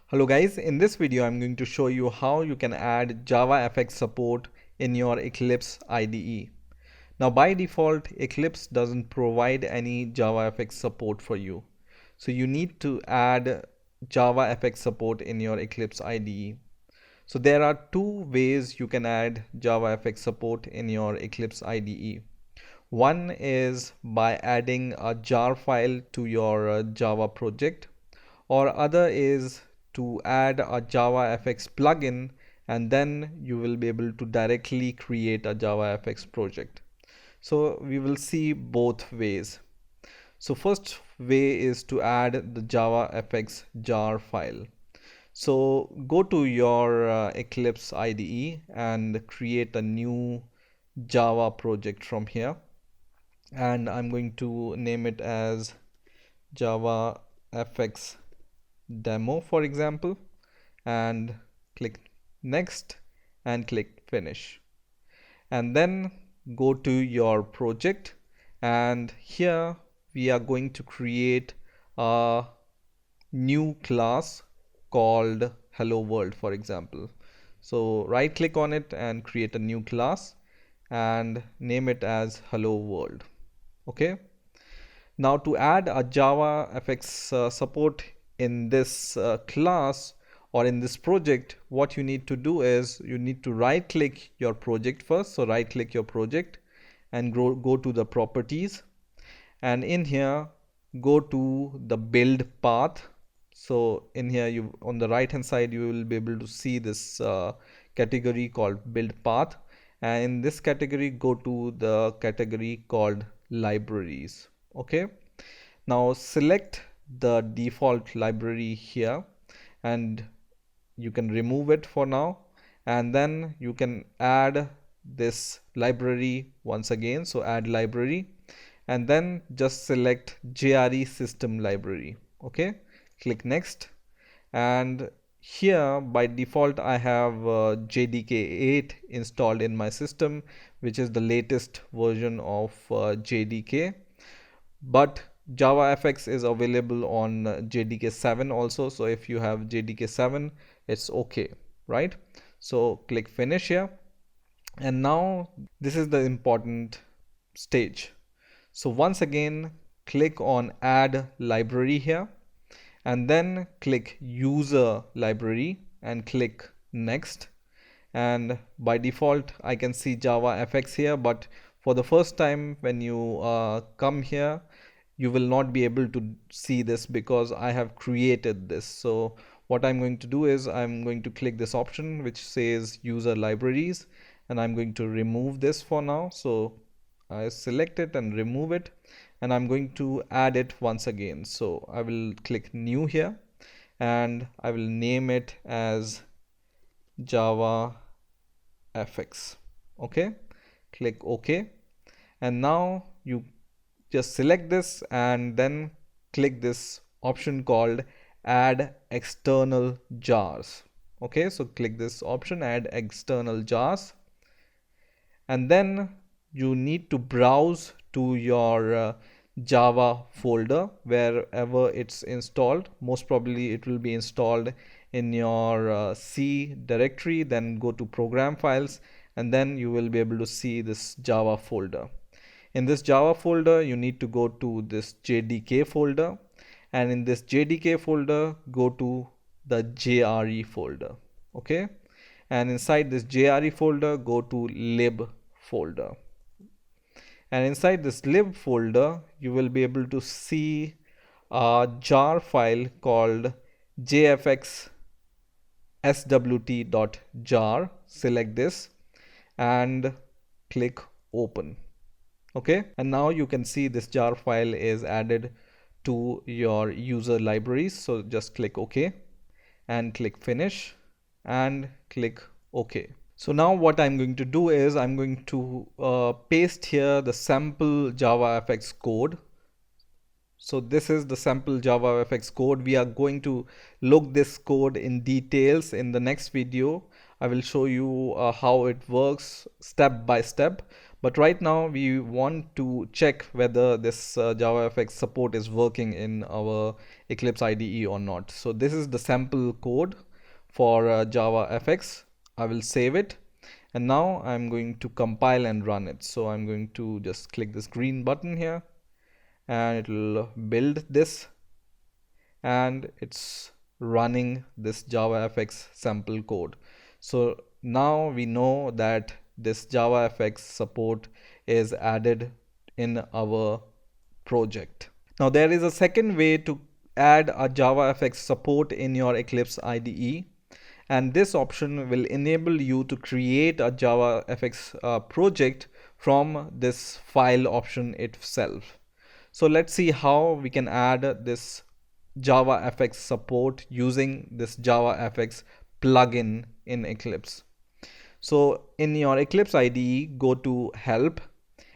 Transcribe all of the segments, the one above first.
Hello guys, in this video I'm going to show you how you can add JavaFx support in your Eclipse IDE. Now by default, Eclipse doesn't provide any JavaFx support for you. So you need to add JavaFx support in your Eclipse IDE. So there are two ways you can add JavaFx support in your Eclipse IDE. One is by adding a jar file to your Java project, or other is to add a JavaFX plugin, and then you will be able to directly create a JavaFX project. So we will see both ways. So first way is to add the JavaFX jar file. So go to your Eclipse IDE and create a new Java project from here, and I'm going to name it as JavaFX demo, for example, and click next and click finish. And then go to your project, and here we are going to create a new class called hello world, for example. So right click on it and create a new class and name it as hello world. Okay, now to add a JavaFX support in this class or in this project, what you need to do is you need to right click your project first. So right click your project and go to the properties, and in here go to the build path. So in here, you on the right hand side, you will be able to see this category called build path, and in this category go to the category called libraries. Okay, now select the default library here, and you can remove it for now, and then you can add this library once again. So add library, and then just select JRE system library. Okay, click next, and here by default I have JDK 8 installed in my system, which is the latest version of JDK, but JavaFX is available on JDK 7 also. So if you have JDK 7, it's okay, right? So click finish here, and now this is the important stage. So once again, click on add library here, and then click user library and click next. And by default I can see JavaFX here, but for the first time when you come here, you will not be able to see this because I have created this. So what I'm going to do is I'm going to click this option which says user libraries, and I'm going to remove this for now. So I select it and remove it, and I'm going to add it once again. So I will click new here, and I will name it as JavaFX. Okay, click OK, and now you just select this and then click this option called add external jars. Okay, so click this option, add external jars, and then you need to browse to your Java folder wherever it's installed. Most probably it will be installed in your C directory. Then go to program files, and then you will be able to see this Java folder. In this Java folder, you need to go to this JDK folder, and in this JDK folder, go to the JRE folder. Okay, and inside this JRE folder, go to lib folder, and inside this lib folder, you will be able to see a jar file called JFX swt.jar. Select this and click open. Okay, and now you can see this jar file is added to your user libraries. So just click OK and click finish and click OK. So now what I'm going to do is I'm going to paste here the sample JavaFX code. So this is the sample JavaFX code. We are going to look this code in details in the next video. I will show you how it works step by step. But right now we want to check whether this JavaFX support is working in our Eclipse IDE or not. So this is the sample code for JavaFX. I will save it, and now I'm going to compile and run it. So I'm going to just click this green button here, and it will build this, and it's running this JavaFX sample code. So now we know that this JavaFX support is added in our project. Now there is a second way to add a JavaFX support in your Eclipse IDE, and this option will enable you to create a JavaFX project from this file option itself. So let's see how we can add this JavaFX support using this JavaFX plugin in Eclipse. So in your Eclipse IDE, go to Help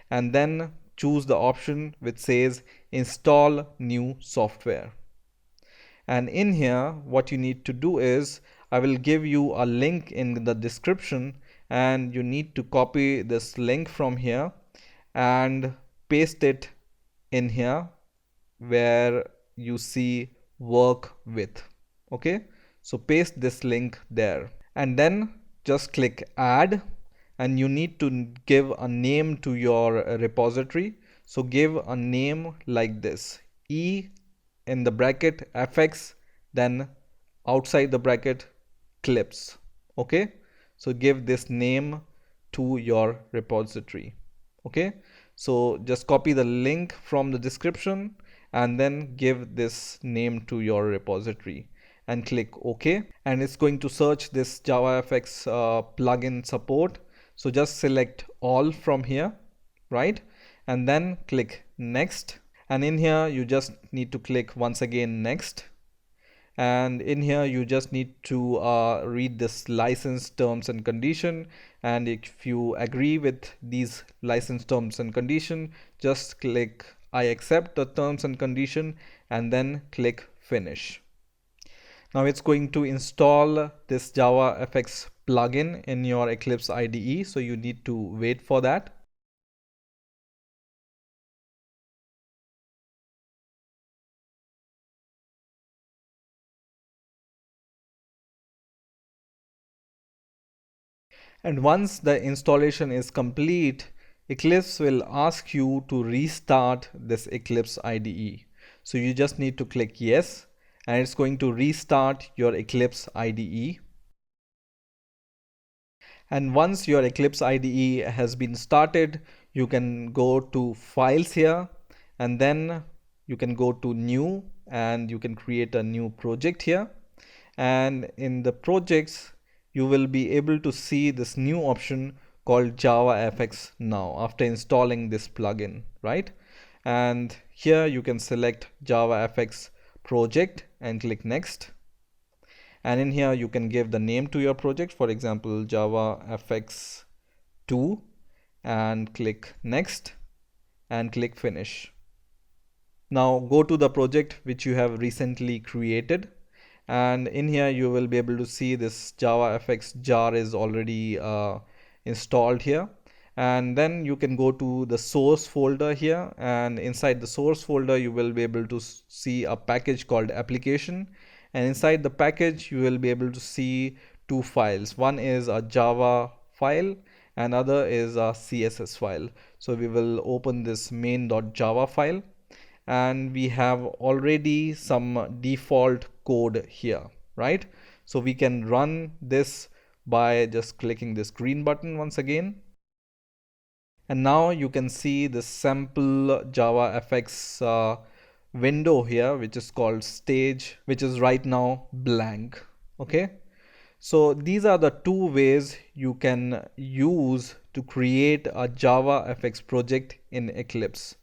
and then choose the option which says Install New Software. And in here, what you need to do is, I will give you a link in the description, and you need to copy this link from here and paste it in here where you see work with. Okay, so paste this link there, and then just click add, and you need to give a name to your repository. So give a name like this, E in the bracket fx, then outside the bracket Eclipse. Okay, so give this name to your repository. Okay, so just copy the link from the description and then give this name to your repository and click OK, and it's going to search this JavaFX plugin support. So just select all from here, right, and then click next, and in here you just need to click once again next, and in here you just need to read this license terms and condition, and if you agree with these license terms and condition, just click I accept the terms and condition and then click finish. Now it's going to install this JavaFX plugin in your Eclipse IDE, so you need to wait for that. And once the installation is complete, Eclipse will ask you to restart this Eclipse IDE. So you just need to click yes, and it's going to restart your Eclipse IDE. And once your Eclipse IDE has been started, you can go to files here, and then you can go to new, and you can create a new project here. And in the projects, you will be able to see this new option called JavaFX now after installing this plugin, right? And here you can select JavaFX project and click next. And in here you can give the name to your project, for example JavaFX 2, and click next and click finish. Now go to the project which you have recently created, and in here you will be able to see this JavaFX jar is already installed here. And then you can go to the source folder here, and inside the source folder you will be able to see a package called application, and inside the package you will be able to see two files. One is a Java file and other is a CSS file. So we will open this main.java file, and we have already some default code here, right? So we can run this by just clicking this green button once again. And now you can see the sample JavaFX window here, which is called stage, which is right now blank. Okay, so these are the two ways you can use to create a JavaFX project in Eclipse.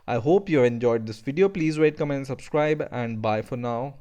I hope you enjoyed this video. Please rate, comment, and subscribe, and bye for now.